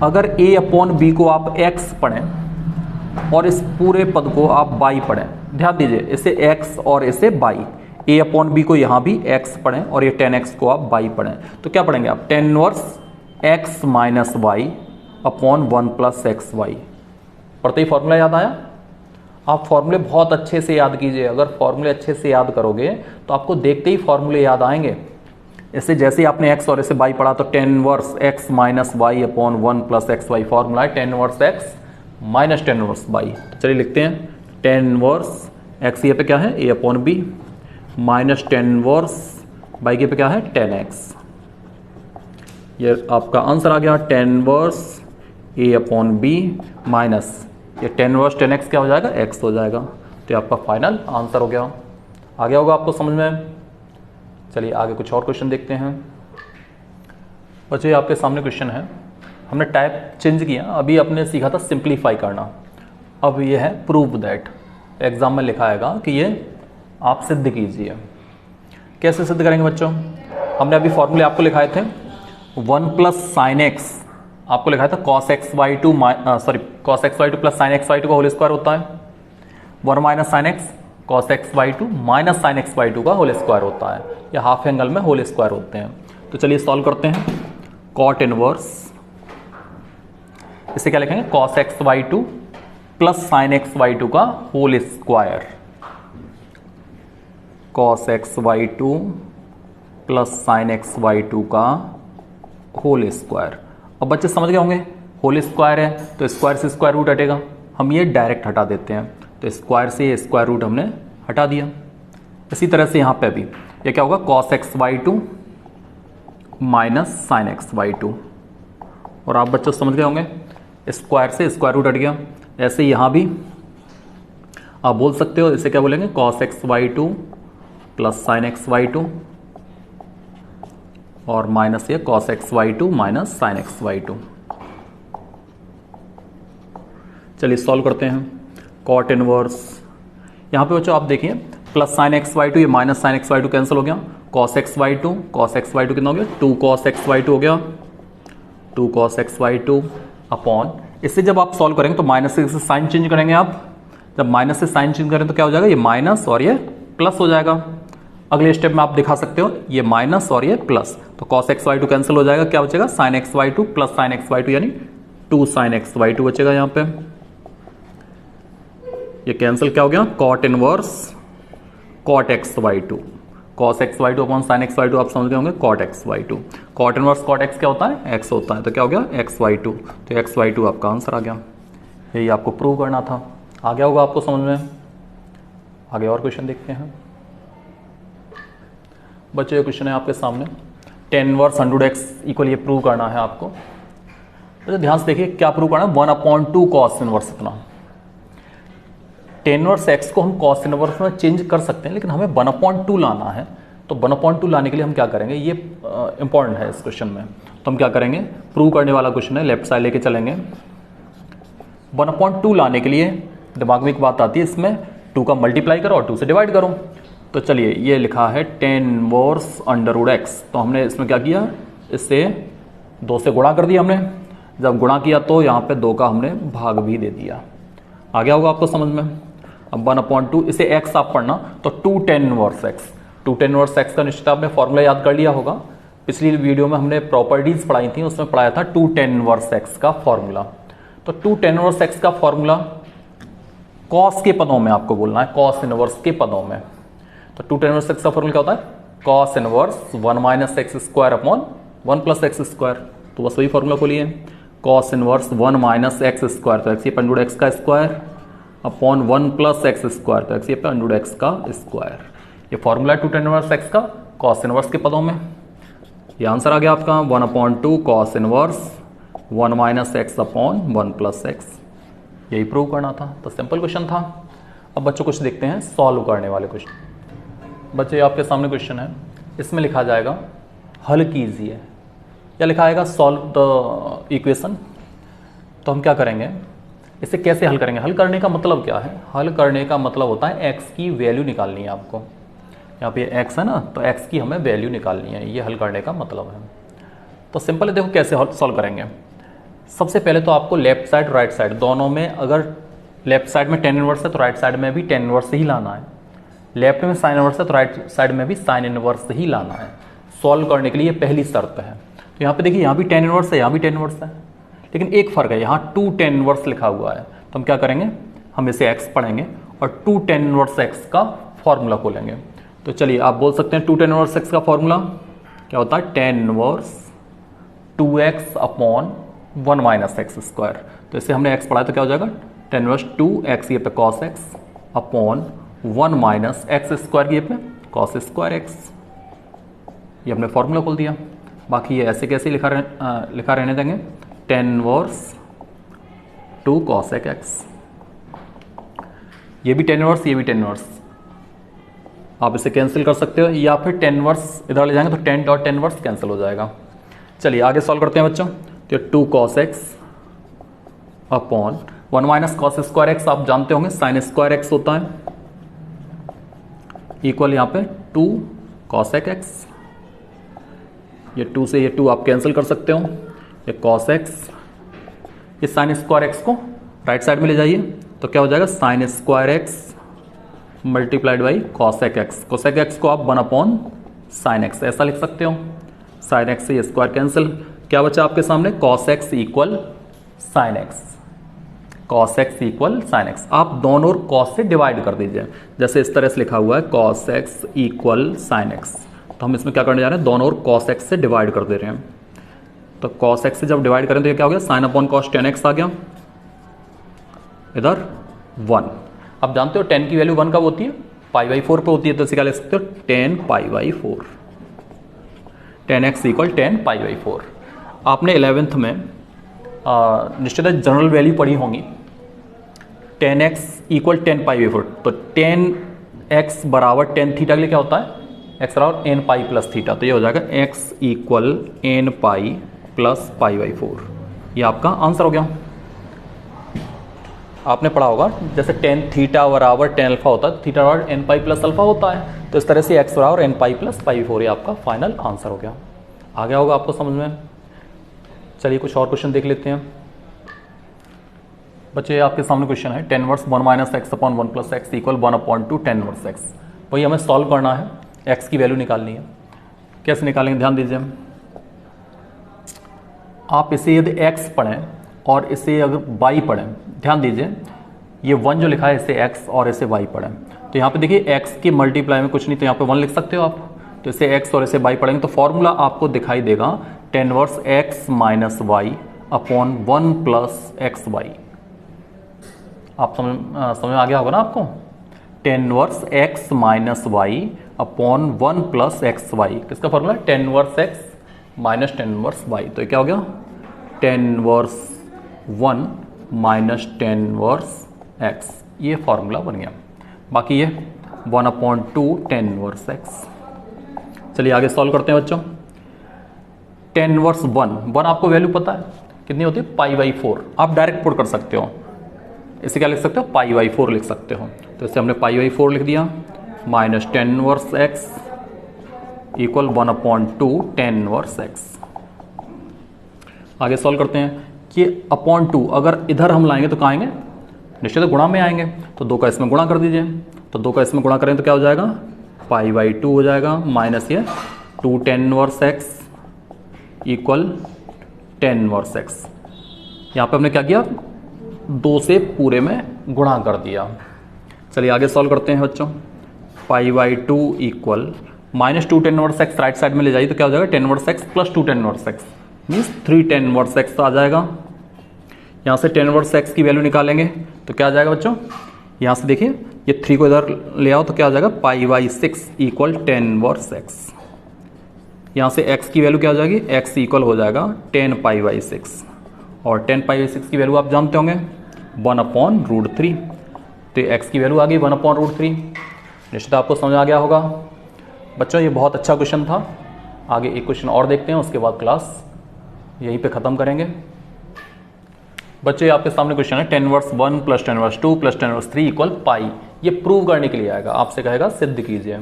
अगर ए अपॉन बी को आप एक्स पढ़ें और इस पूरे पद को आप बाई पढ़ें, ध्यान दीजिए इसे एक्स और इसे बाई, ए अपॉन बी को यहां भी एक्स पढ़ें और ये टेन एक्स को आप बाई पढ़ें तो क्या पढ़ेंगे आप, tan inverse x minus y upon one plus x y. पढ़ते ही फॉर्मूला याद आया। आप फॉर्मूले बहुत अच्छे से याद कीजिए। अगर फॉर्मूले अच्छे से याद करोगे तो आपको देखते ही फॉर्मूले याद आएंगे। इससे जैसे ही आपने एक्स और इसे बाई पढ़ा तो tan inverse x minus y upon one plus x y, formula है tan inverse x minus tan inverse y. तो चलिए लिखते हैं टेन इनवर्स एक्स ये पे क्या है, a upon b minus tan inverse y के पे क्या है, टेन एक्स। ये आपका आंसर आ गया, टेन इनवर्स ए अपॉन बी माइनस ये टेन इनवर्स टेन एक्स क्या हो जाएगा, एक्स हो जाएगा। तो ये आपका फाइनल आंसर हो गया। आ गया होगा आपको समझ में। चलिए आगे कुछ और क्वेश्चन देखते हैं। बच्चों ये आपके सामने क्वेश्चन है, हमने टाइप चेंज किया। अभी आपने सीखा था सिंप्लीफाई करना, अब ये है प्रूव दैट। एग्जाम में लिखा आएगा कि ये आप सिद्ध कीजिए। कैसे सिद्ध करेंगे बच्चों, हमने अभी फॉर्मूले आपको लिखाए थे, वन प्लस साइन एक्स आपको लिखा था cos x y two cos x y two plus sine x y two का होल स्क्वायर होता है, one minus sine x cos x y two minus sine x y two का whole square होता है, या हाफ एंगल में whole square होते हैं। तो चलिए सॉल्व करते हैं। कॉट इनवर्स, इसे क्या लिखेंगे, cos x y two plus sine x y two का whole square, cos x y two plus sine x y two का होल स्क्वायर। अब बच्चे समझ गए होंगे होल स्क्वायर है तो स्क्वायर से स्क्वायर रूट हटेगा, हम ये डायरेक्ट हटा देते हैं। तो स्क्वायर से स्क्वायर रूट हमने हटा दिया। इसी तरह से यहां पे भी ये क्या होगा, cos x y two minus sine x y two. और आप बच्चों समझ गए होंगे स्क्वायर से स्क्वायर रूट हट गया। ऐसे यहां भी आप बोल सकते हो, इसे क्या बोलेंगे, cos x y two plus sine x y two और माइनस ये cos x y two minus sine x y two. चलिए सॉल्व करते हैं। कॉट इनवर्स, यहां पे बच्चों आप देखिए plus sine x y two, ये minus sine x y two cancel हो गया, कॉस एक्स वाई टू कितना हो गया, two cos x y two हो गया, two cos x y two upon, इससे जब आप सॉल्व करेंगे तो माइनस से साइन चेंज करेंगे आप, जब माइनस से साइन चेंज करें तो क्या हो जाएगा, ये माइनस और ये प्लस हो जाएगा। अगले स्टेप में आप दिखा सकते हो ये माइनस और ये प्लस, तो cos x y two cancel हो जाएगा, क्या बचेगा, sine x y two plus sine x y two यानी two sine x y two बचेगा। यहां पे ये कैंसिल क्या हो गया, cot inverse cot x y two, cos x y two upon sine x y two, आप समझ गए होंगे cot x y two. Cot inverse cot x क्या होता है, एक्स होता है, तो क्या हो गया एक्स वाई टू, तो एक्स वाई टू आपका आंसर आ गया। यही आपको प्रूव करना था। आ गया होगा आपको समझ में। आगे और क्वेश्चन देखते हैं। बच्चों ये क्वेश्चन है आपके सामने, टेन इनवर्स 100x इक्वल ये प्रूव करना है आपको। तो ध्यान से देखिए क्या प्रूव करना है, 1/2 कॉस इनवर्स इतना। टेन इनवर्स x को हम कॉस इनवर्स में चेंज कर सकते हैं, लेकिन हमें 1/2 लाना है। तो 1/2 लाने के लिए हम क्या करेंगे, ये इंपॉर्टेंट है इस क्वेश्चन में। तो हम क्या करेंगे, प्रूव करने वाला क्वेश्चन है, लेफ्ट साइड लेके चलेंगे। 1/2 लाने के लिए दिमाग में एक बात आती है, इसमें 2 का मल्टीप्लाई करो और 2 से डिवाइड करो। तो चलिए ये लिखा है टेन इनवर्स √x, तो हमने इसमें क्या किया, इससे 2 से गुणा कर दिया हमने। जब गुणा किया तो यहाँ पे 2 का हमने भाग भी दे दिया। आ गया होगा आपको समझ में। अब 1/2 इसे x आप पढ़ना, तो 2 tan inverse x, 2 tan inverse x का निश्चित आपने फॉर्मूला याद कर लिया होगा। पिछली वीडियो में हमने प्रॉपर्टीज पढ़ाई थी, उसमें पढ़ाया था 2 टेन इनवर्स x का फॉर्मूला। तो 2 टेन इनवर्स x का फॉर्मूला कॉस के पदों में आपको बोलना है, कॉस इनवर्स के पदों में। तो 2 टेन इनवर्स x का फॉर्मूला क्या होता है, cos inverse 1 - x² upon 1 + x²। तो बस वही फॉर्मूला खोलिए, कॉस इनवर्स 1 - x², तो x ये √x का स्क्वायर अपॉन 1 + x², तो x ये √x का स्क्वायर। ये फॉर्मूला 2 टेन इनवर्स x का कॉस इनवर्स के पदों में। ये आंसर आ गया आपका 1/2 cos inverse 1 - x upon 1 + x। यही प्रूव करना था। तो सिंपल क्वेश्चन था। अब बच्चों कुछ देखते हैं सॉल्व करने वाले क्वेश्चन। बच्चे आपके सामने क्वेश्चन है, इसमें लिखा जाएगा हल कीजिए, या लिखा आएगा सॉल्व द इक्वेशन। तो हम क्या करेंगे, इसे कैसे हल करेंगे। हल करने का मतलब क्या है, हल करने का मतलब होता है x की वैल्यू निकालनी है आपको। यहाँ पे x है ना, तो x की हमें वैल्यू निकालनी है, ये हल करने का मतलब है। तो सिंपल है, देखो कैसे सॉल्व करेंगे। सबसे पहले तो आपको लेफ्ट साइड राइट साइड दोनों में, अगर लेफ्ट साइड में टेन इनवर्स है तो राइट साइड में भी टेन इनवर्स ही लाना है। लेफ्ट में साइन इनवर्स है तो राइट साइड में भी साइन इनवर्स ही लाना है। सॉल्व करने के लिए पहली शर्त है। तो यहाँ पे देखिए, यहाँ भी टेन इनवर्स है, यहाँ भी टेन इनवर्स है, लेकिन एक फर्क है, यहाँ 2 टेन इनवर्स लिखा हुआ है। तो हम क्या करेंगे, हम इसे x पढ़ेंगे और 2 टेन इनवर्स x का फॉर्मूला खोलेंगे। तो चलिए आप बोल सकते हैं 2 टेन इनवर्स x का फॉर्मूला क्या होता है, tan inverse 2x upon 1 - x²। तो इसे हमने x पढ़ा तो क्या हो जाएगा, टेन इनवर्स 2x ये पे cos x अपॉन 1 - x² ये पे cos² x। ये हमने फॉर्मूला खोल दिया। बाकी ये ऐसे कैसे लिखा रहने देंगे, टेन इनवर्स 2 cos x, ये भी टेन इनवर्स, ये भी टेन इनवर्स। आप इसे कैंसिल कर सकते हो, या फिर टेन इनवर्स इधर ले जाएंगे तो 10 और टेन इनवर्स कैंसिल हो जाएगा। चलिए आगे सॉल्व करते हैं बच्चों। तो 2 cos x upon 1 - cos² x आप जानते होंगे sin² x होता है, इक्वल यहाँ पे 2 cos x। ये 2 से ये 2 आप कैंसिल कर सकते हो, ये cos x, ये sin² x को राइट साइड में ले जाइए तो क्या हो जाएगा, sin² x multiplied by cosec x। cosec x को आप 1/sin x ऐसा लिख सकते हो। sin x से ये स्क्वायर कैंसिल, क्या बचा आपके सामने, cos x equal sin x, cos x equal sin x। आप दोनों और cos से डिवाइड कर दीजिए, जैसे इस तरह से लिखा हुआ है cos x equal sin x। तो हम इसमें क्या करने जा रहे हैं, दोनों और cos x से डिवाइड कर दे रहे हैं। तो cos x से जब डिवाइड करें तो ये क्या हो गया, sin अपॉन cos 10x आ गया, इधर 1। अब जानते हो 10 की वैल्यू 1 कब होती है, π/4 पे होती है। तो इसे क्या लिख सकते हो, 10 π/4, 10x इक्वल 10 π/4। आपने 11th में निश्चित जनरल वैल्यू पढ़ी होंगी, 10x इक्वल 10 π/4। तो 10x बराबर 10 थीटा के लिए क्या होता है, x बराबर n पाई प्लस थीटा। तो ये हो जाएगा x equal n pi plus π/4। ये आपका आंसर हो गया। आपने पढ़ा होगा जैसे टेन थीटा बराबर 10 अल्फा होता है, थीटा बराबर n पाई प्लस अल्फा होता है। तो इस तरह से x बराबर n पाई प्लस π/4 ये आपका फाइनल आंसर हो गया। आ गया होगा आपको समझ में। चलिए कुछ और क्वेश्चन देख लेते हैं बच्चे। आपके सामने क्वेश्चन है 10 inverse 1 - x upon 1 + x equal 1/2 10 inverse x। वही हमें सॉल्व करना है, x की वैल्यू निकालनी है। कैसे निकालेंगे, ध्यान दीजिए। आप इसे यदि x पढ़ें और इसे अगर y पढ़ें, ध्यान दीजिए, ये 1 जो लिखा है इसे x और इसे y पढ़ें, तो यहाँ पे देखिए x की मल्टीप्लाई में कुछ नहीं, तो यहाँ पे 1 लिख सकते हो आप। तो इसे x और इसे y पढ़ेंगे तो फॉर्मूला आपको दिखाई देगा 10 inverse x minus y upon 1 plus x y. आप समझ में आ गया होगा ना आपको। 10 inverse x minus y upon 1 plus x y, किसका formula, tan inverse x minus tan inverse y. तो ये क्या हो गया, tan inverse 1 minus tan inverse x, ये फॉर्मूला बन गया। बाकी ये 1/2 टेन इनवर्स एक्स। चलिए आगे सॉल्व करते हैं बच्चों। टेन इनवर्स 1 आपको वैल्यू पता है कितनी होती है, π/4। आप डायरेक्ट पुट कर सकते हो, इसे क्या लिख सकते हो, π/4 लिख सकते हो। तो इसे हमने π/4 लिख दिया, minus tan inverse x equal 1/2 ten inverse x. आगे सॉल्व करते हैं कि अपॉन 2 अगर इधर हम लाएंगे तो कहाँ आएंगे, निश्चित गुणा में आएंगे। तो 2 का इसमें गुणा कर दीजिए, तो 2 का इसमें गुणा करें तो क्या हो जाएगा, π/2 हो जाएगा, माइनस ये 2 tan inverse x equal tan inverse x. यहाँ पे हमने क्या किया, 2 से पूरे में गुणा कर दिया। चलिए आगे सॉल्व करते हैं बच्चों। π/2 equal minus 2 tan inverse x right side में ले जाइए तो क्या हो जाएगा, tan inverse x plus 2 tan inverse x means 3 tan inverse x आ जाएगा। यहाँ से टेन इनवर्स एक्स की वैल्यू निकालेंगे तो क्या आ जाएगा बच्चों, यहाँ से देखिए ये 3 को इधर ले आओ तो क्या हो जाएगा, π/6 इक्वल टेन इनवर्स एक्स। यहाँ से x की वैल्यू क्या हो जाएगी, x इक्वल हो जाएगा 10π/6 और 10π/6 की वैल्यू आप जानते होंगे 1/√3। तो x की वैल्यू आ गई 1/√3। निश्चित आपको समझ आ गया होगा बच्चों, ये बहुत अच्छा क्वेश्चन था। आगे एक क्वेश्चन और देखते हैं, उसके बाद क्लास यहीं पे ख़त्म करेंगे। बच्चों आपके सामने क्वेश्चन है 10 inverse 1 plus 10 inverse 2 plus 10 inverse 3 equal pi. ये प्रूव करने के लिए आएगा, आपसे कहेगा सिद्ध कीजिए।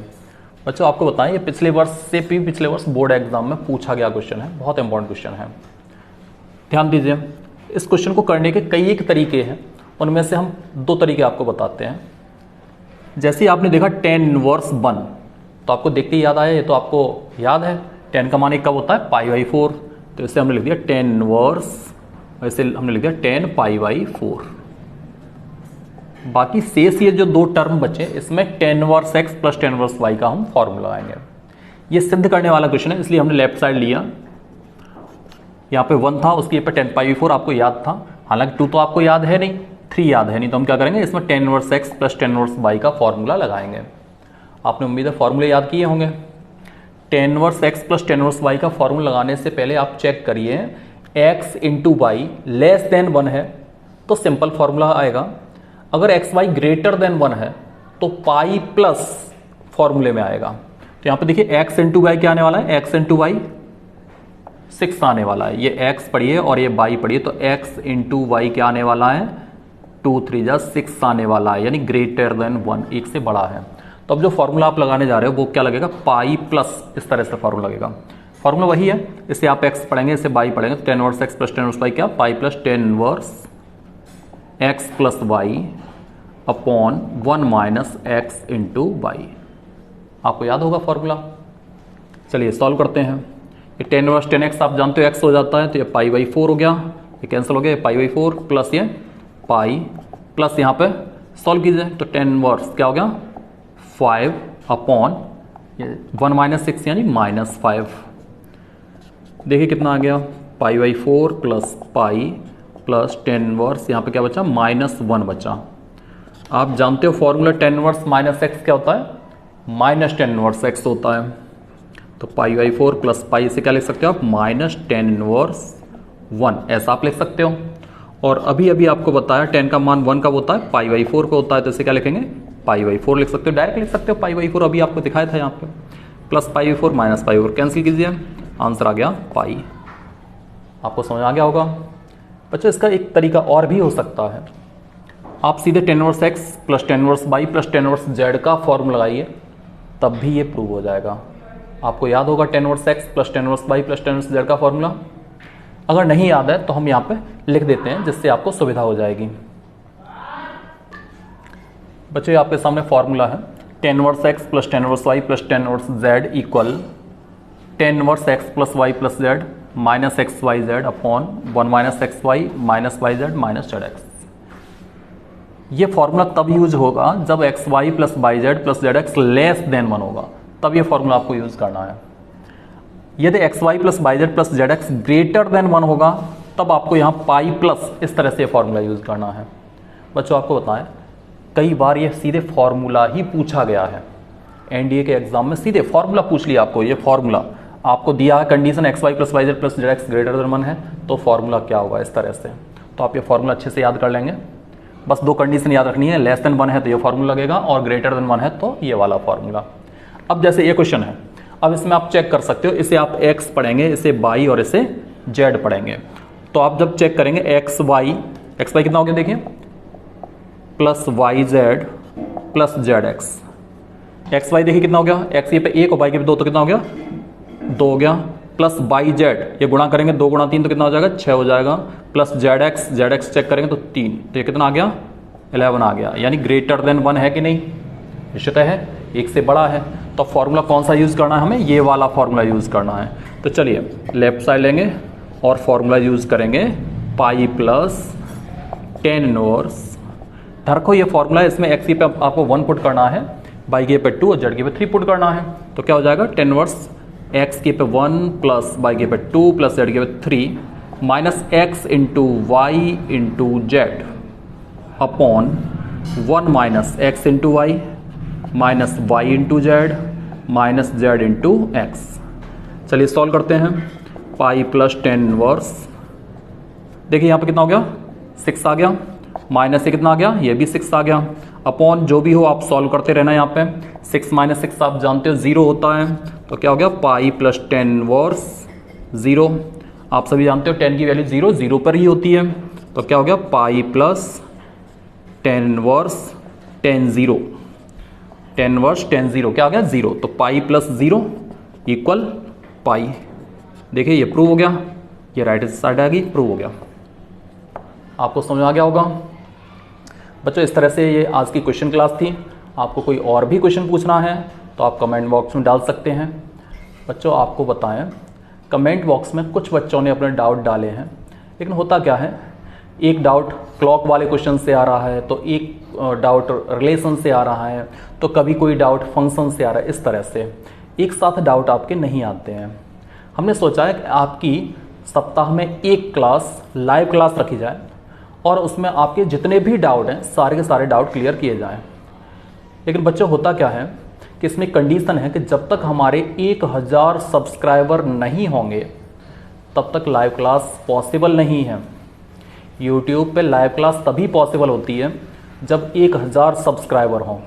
बच्चों आपको बताएं ये पिछले वर्ष से भी पिछले वर्ष बोर्ड एग्जाम में पूछा गया क्वेश्चन है, बहुत इंपॉर्टेंट क्वेश्चन है। ध्यान दीजिए, इस क्वेश्चन को करने के कई एक तरीके हैं, उनमें से हम 2 तरीके आपको बताते हैं। जैसे आपने देखा 10 इनवर्स 1 तो आपको देखते ही याद आया, ये तो आपको याद है 10 का मान कब होता है, π/4। तो इसे हमने लिख दिया 10 इनवर्स, वैसे हमने लिख दिया 10π/4। बाकी शेष ये जो 2 टर्म बचे इसमें 10 inverse x plus 10 inverse y का हम फॉर्मूला लगाएंगे। ये सिद्ध करने वाला क्वेश्चन है, इसलिए हमने लेफ्ट साइड लिया। यहाँ पे 1 था, उसके ऊपर 10π/4 आपको याद था, हालांकि 2 तो आपको याद है नहीं, 3 याद है नहीं, तो हम क्या करेंगे इसमें 10 inverse x plus 10 inverse y का फॉर्मूला लगाएंगे। आपने उम्मीद है फॉर्मूले याद किए होंगे। 10 inverse x plus 10 inverse y का फॉर्मूला लगाने से पहले आप चेक करिए x into y less than 1 है तो सिंपल फॉर्मूला आएगा। अगर एक्स वाई ग्रेटर देन 1 है तो पाई प्लस फॉर्मूले में आएगा। तो यहां पे देखिए x इंटू वाई क्या आने वाला है, x इंटू वाई 6 आने वाला है। ये x पढ़िए और ये y पढ़िए, तो x इंटू वाई क्या आने वाला है, 2 3 जा 6 आने वाला है, यानी ग्रेटर देन 1, 1 से बड़ा है। तो अब जो फॉर्मूला आप लगाने जा रहे हो वो क्या लगेगा, पाई प्लस, इस तरह से फॉर्मूला लगेगा। फॉर्मूला वही है, इसे आप x पढ़ेंगे, इसे y पढ़ेंगे, तो 10 inverse x plus 10 inverse y क्या, pi plus 10 inverse x plus y upon 1 minus x into y. आपको याद होगा फॉर्मूला। चलिए सॉल्व करते हैं। ये 10 इनवर्स 10x आप जानते हो x हो जाता है, तो ये π/4 हो गया, ये कैंसिल हो गया, ये π/4 प्लस ये पाई प्लस यहाँ पे सॉल्व कीजिए तो 10 इनवर्स क्या हो गया 5 अपॉन ये 1 माइनस 6 यानी -5। देखिए कितना आ गया, π/4 प्लस पाई प्लस 10 इनवर्स, यहाँ पे क्या बचा -1 बचा। आप जानते हो फॉर्मूला 10 इनवर्स माइनस एक्स क्या होता है, -10 इनवर्स एक्स होता है। तो π/4 प्लस पाई से क्या लिख सकते हो आप, -10 इनवर्स 1, ऐसा आप लिख सकते हो। और अभी अभी आपको बताया 10 का मान 1 कब होता है, π/4 को होता है, तो इसे क्या लिखेंगे, π/4 लिख सकते हो, डायरेक्ट लिख सकते हो π/4, अभी आपको दिखाया था यहाँ पे। प्लस π/4 माइनस π/4 कैंसिल कीजिए, आंसर आ गया पाई। आपको समझ आ गया होगा बच्चों। इसका एक तरीका और भी हो सकता है, आप सीधे 10 inverse x plus 10 inverse y plus 10 inverse z का फॉर्मूला लगाइए, तब भी ये प्रूव हो जाएगा। आपको याद होगा 10 inverse x plus 10 inverse y plus 10 inverse z का फॉर्मूला। अगर नहीं याद है तो हम यहाँ पे लिख देते हैं, जिससे आपको सुविधा हो जाएगी। बच्चों आपके सामने फॉर्मूला है 10 inverse x plus 10 inverse y plus 10 inverse z equal 10 inverse x plus y plus z minus x y z upon 1 minus x y minus y z minus z x. ये फॉर्मूला तब use होगा जब x y plus y z plus z x less than 1 होगा, तब ये formula आपको use करना है। यदि x y plus y z plus z x greater than 1 होगा, तब आपको यहाँ पाई प्लस इस तरह से फॉर्मूला यूज करना है। बच्चों आपको बताएं, कई बार ये सीधे फॉर्मूला ही पूछा गया है, एनडीए के एग्जाम में सीधे फॉर्मूला पूछ लिया आपको, ये फॉर्मूला आपको दिया है, condition x y plus y z plus z x greater than 1 है, तो फॉर्मूला क्या होगा इस तरह से। तो आप ये फॉर्मूला अच्छे से याद कर लेंगे। बस 2 कंडीशन याद रखनी है, लेस देन 1 है तो ये फॉर्मूला लगेगा और ग्रेटर देन 1 है तो ये वाला फॉर्मूला। अब जैसे ये क्वेश्चन है, अब इसमें आप चेक कर सकते हो, इसे आप x पढ़ेंगे, इसे y और इसे z पढ़ेंगे। तो आप जब चेक करेंगे एक्स वाई कितना हो गया देखिए, plus y z plus z x y देखिए कितना हो गया, एक्स ये पे 1 और वाई के पे 2 तो कितना हो गया 2 हो गया, प्लस वाई जेड ये गुणा करेंगे 2 गुणा 3 तो कितना हो जाएगा 6 हो जाएगा, प्लस जेड एक्स चेक करेंगे तो 3, तो ये कितना आ गया 11 आ गया, यानी ग्रेटर देन 1 है कि नहीं, निश्चित है 1 से बड़ा है। तो फॉर्मूला कौन सा यूज़ करना है हमें, ये वाला फॉर्मूला यूज़ करना है। तो चलिए लेफ्ट साइड लेंगे और फॉर्मूला यूज़ करेंगे पाई प्लस 10 इनवर्स। रखो ये फॉर्मूला, इसमें एक्स की पे आपको 1 पुट करना है, बाई के पे 2 और जेड के पे 3 पुट करना है। तो क्या हो जाएगा 10 इनवर्स एक्स के पे 1 प्लस बाई के पे 2 प्लस जेड के पे 3 minus x into y into z upon 1 minus x into y minus y into z minus z into x. चलिए सॉल्व करते हैं, पाई प्लस 10 इनवर्स, देखिए यहाँ पे कितना हो गया 6 आ गया, माइनस से कितना आ गया, ये भी 6 आ गया, अपॉन जो भी हो आप सॉल्व करते रहना। यहाँ पे 6 माइनस 6 आप जानते हो 0 होता है, तो क्या हो गया पाई प्लस 10 इनवर्स 0, आप सभी जानते हो 10 की वैल्यू 0 पर ही होती है, तो क्या हो गया पाई प्लस 10 इनवर्स 10 0 क्या आ गया 0, तो पाई प्लस 0 इक्वल पाई। देखिए ये प्रूव हो गया, ये राइट साइड आ गई, प्रूव हो गया। आपको समझ आ गया होगा बच्चों। इस तरह से ये आज की क्वेश्चन क्लास थी। आपको कोई और भी क्वेश्चन पूछना है तो आप कमेंट बॉक्स में डाल सकते हैं। बच्चों आपको बताएं, कमेंट बॉक्स में कुछ बच्चों ने अपने डाउट डाले हैं, लेकिन होता क्या है, एक डाउट क्लॉक वाले क्वेश्चन से आ रहा है, तो एक डाउट रिलेशन से आ रहा है, तो कभी कोई डाउट फंक्शन से आ रहा है। इस तरह से एक साथ डाउट आपके नहीं आते हैं। हमने सोचा है कि आपकी सप्ताह में एक क्लास लाइव क्लास रखी जाए और उसमें आपके जितने भी डाउट हैं सारे के सारे डाउट क्लियर किए जाएं। लेकिन बच्चों होता क्या है कि इसमें कंडीशन है कि जब तक हमारे 1000 सब्सक्राइबर नहीं होंगे तब तक लाइव क्लास पॉसिबल नहीं है। यूट्यूब पे लाइव क्लास तभी पॉसिबल होती है जब 1000 सब्सक्राइबर हों।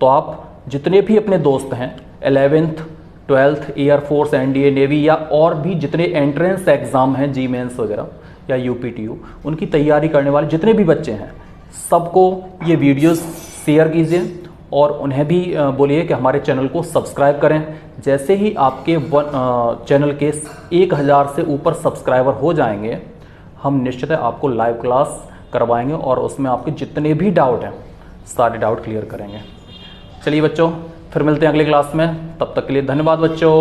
तो आप जितने भी अपने दोस्त हैं 11th 12th air force NDA navy या और भी जितने एंट्रेंस एग्ज़ाम हैं जी मेंस वगैरह या यूपीटीयू, उनकी तैयारी करने वाले जितने भी बच्चे हैं सबको ये वीडियोस शेयर कीजिए और उन्हें भी बोलिए कि हमारे चैनल को सब्सक्राइब करें। जैसे ही आपके चैनल के 1000 से ऊपर सब्सक्राइबर हो जाएंगे, हम निश्चित है आपको लाइव क्लास करवाएंगे और उसमें आपके जितने भी डाउट हैं सारे डाउट क्लियर करेंगे। चलिए बच्चों, फिर मिलते हैं अगली क्लास में, तब तक के लिए धन्यवाद बच्चों।